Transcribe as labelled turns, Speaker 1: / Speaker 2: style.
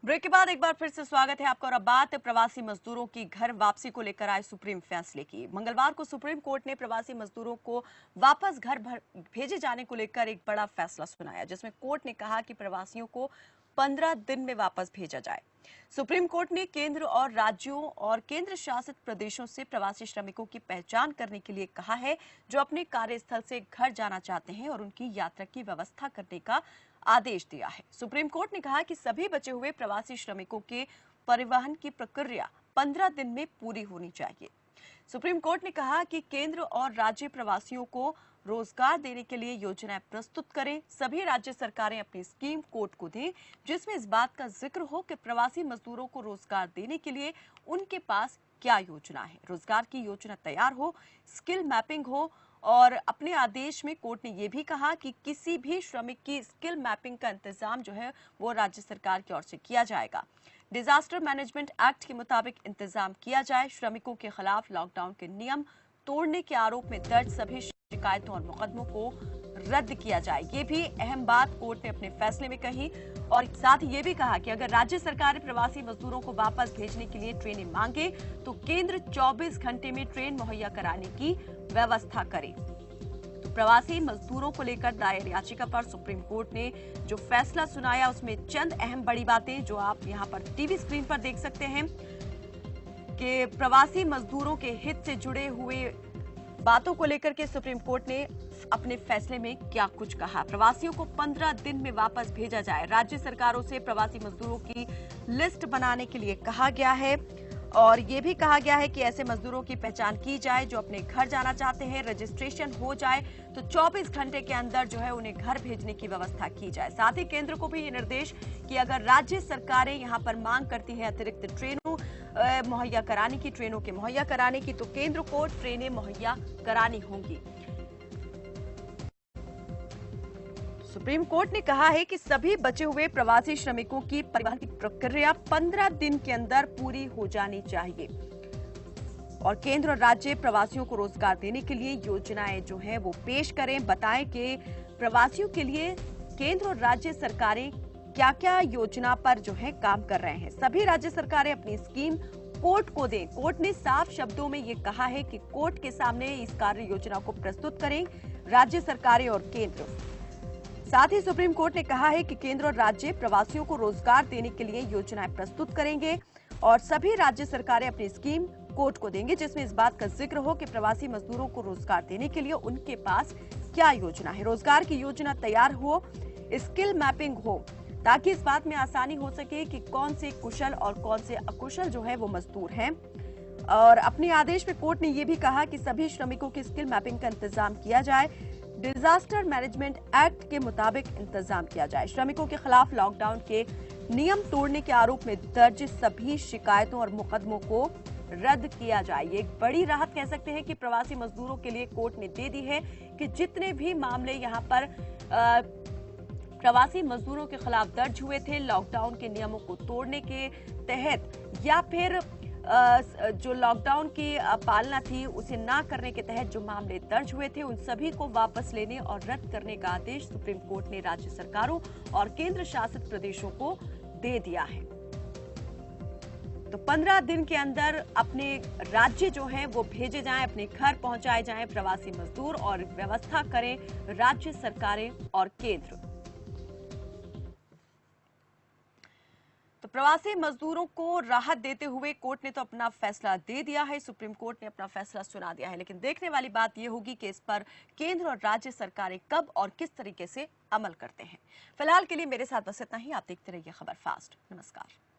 Speaker 1: Break के बाद एक बार फिर से स्वागत है आपका। और अब बात है प्रवासी मजदूरों की घर वापसी को लेकर आए सुप्रीम फैसले की। मंगलवार को सुप्रीम कोर्ट ने प्रवासी मजदूरों को वापस भेजे जाने को लेकर एक बड़ा फैसला सुनाया, जिसमें कोर्ट ने कहा कि प्रवासियों को 15 दिन में वापस भेजा जाए। सुप्रीम कोर्ट ने केंद्र और राज्यों और केंद्र शासित प्रदेशों से प्रवासी श्रमिकों की पहचान करने के लिए कहा है, जो अपने कार्यस्थल से घर जाना चाहते हैं, और उनकी यात्रा की व्यवस्था करने का आदेश दिया है। सुप्रीम कोर्ट ने कहा कि सभी बचे हुए प्रवासी श्रमिकों के परिवहन की प्रक्रिया 15 दिन में पूरी होनी चाहिए। सुप्रीम कोर्ट ने कहा कि केंद्र और राज्य प्रवासियों को रोजगार देने के लिए योजनाएं प्रस्तुत करें। सभी राज्य सरकारें अपनी स्कीम कोर्ट को दें, जिसमें इस बात का जिक्र हो कि प्रवासी मजदूरों को रोजगार देने के लिए उनके पास क्या योजना है। रोजगार की योजना तैयार हो, स्किल मैपिंग हो, और अपने आदेश में कोर्ट ने यह भी कहा कि किसी भी श्रमिक की स्किल मैपिंग का इंतजाम जो है वो राज्य सरकार की ओर से किया जाएगा। डिजास्टर मैनेजमेंट एक्ट के मुताबिक इंतजाम किया जाए। श्रमिकों के खिलाफ लॉकडाउन के नियम तोड़ने के आरोप में दर्ज सभी शिकायतों और मुकदमों को रद्द किया जाए। ये भी अहम बात कोर्ट ने अपने फैसले में कही। और साथ ही ये भी कहा कि अगर राज्य सरकार प्रवासी मजदूरों को वापस भेजने के लिए ट्रेनें मांगे तो केंद्र 24 घंटे में ट्रेन मुहैया कराने की व्यवस्था करे। तो प्रवासी मजदूरों को लेकर दायर याचिका पर सुप्रीम कोर्ट ने जो फैसला सुनाया, उसमें चंद अहम बड़ी बातें जो आप यहां पर टीवी स्क्रीन पर देख सकते हैं कि प्रवासी मजदूरों के हित से जुड़े हुए बातों को लेकर के सुप्रीम कोर्ट ने अपने फैसले में क्या कुछ कहा। प्रवासियों को 15 दिन में वापस भेजा जाए। राज्य सरकारों से प्रवासी मजदूरों की लिस्ट बनाने के लिए कहा गया है, और ये भी कहा गया है कि ऐसे मजदूरों की पहचान की जाए जो अपने घर जाना चाहते हैं। रजिस्ट्रेशन हो जाए तो 24 घंटे के अंदर जो है उन्हें घर भेजने की व्यवस्था की जाए। साथ ही केंद्र को भी ये निर्देश कि अगर राज्य सरकारें यहां पर मांग करती हैं अतिरिक्त ट्रेनों मुहैया कराने की, ट्रेनों के मुहैया कराने की, तो केंद्र को ट्रेनें मुहैया करानी होंगी। सुप्रीम कोर्ट ने कहा है कि सभी बचे हुए प्रवासी श्रमिकों की परिवहन की प्रक्रिया 15 दिन के अंदर पूरी हो जानी चाहिए, और केंद्र और राज्य प्रवासियों को रोजगार देने के लिए योजनाएं जो है वो पेश करें। बताएं कि प्रवासियों के लिए केंद्र और राज्य सरकारें क्या क्या योजना पर जो है काम कर रहे हैं। सभी राज्य सरकारें अपनी स्कीम कोर्ट को दें। कोर्ट ने साफ शब्दों में ये कहा है कि कोर्ट के सामने इस कार्य योजना को प्रस्तुत करें राज्य सरकारें और केंद्र। साथ ही सुप्रीम कोर्ट ने कहा है कि केंद्र और राज्य प्रवासियों को रोजगार देने के लिए योजनाएं प्रस्तुत करेंगे, और सभी राज्य सरकारें अपनी स्कीम कोर्ट को देंगे, जिसमें इस बात का जिक्र हो कि प्रवासी मजदूरों को रोजगार देने के लिए उनके पास क्या योजना है। रोजगार की योजना तैयार हो, स्किल मैपिंग हो, ताकि इस बात में आसानी हो सके कि कौन से कुशल और कौन से अकुशल जो है वो मजदूर हैं। और अपने आदेश में कोर्ट ने यह भी कहा कि सभी श्रमिकों की स्किल मैपिंग का इंतजाम किया जाए। डिजास्टर मैनेजमेंट एक्ट के मुताबिक इंतजाम किया जाए। श्रमिकों के खिलाफ लॉकडाउन के नियम तोड़ने के आरोप में दर्ज सभी शिकायतों और मुकदमों को रद्द किया जाए। ये एक बड़ी राहत कह सकते हैं कि प्रवासी मजदूरों के लिए कोर्ट ने दे दी है कि जितने भी मामले यहां पर प्रवासी मजदूरों के खिलाफ दर्ज हुए थे लॉकडाउन के नियमों को तोड़ने के तहत, या फिर जो लॉकडाउन की पालना थी उसे ना करने के तहत जो मामले दर्ज हुए थे, उन सभी को वापस लेने और रद्द करने का आदेश सुप्रीम कोर्ट ने राज्य सरकारों और केंद्र शासित प्रदेशों को दे दिया है। तो 15 दिन के अंदर अपने राज्य जो है वो भेजे जाएं, अपने घर पहुंचाए जाएं प्रवासी मजदूर, और व्यवस्था करें राज्य सरकारें और केंद्र। तो प्रवासी मजदूरों को राहत देते हुए कोर्ट ने तो अपना फैसला दे दिया है, सुप्रीम कोर्ट ने अपना फैसला सुना दिया है, लेकिन देखने वाली बात यह होगी कि इस पर केंद्र और राज्य सरकारें कब और किस तरीके से अमल करते हैं। फिलहाल के लिए मेरे साथ बस इतना ही। आप देखते रहिए खबर फास्ट। नमस्कार।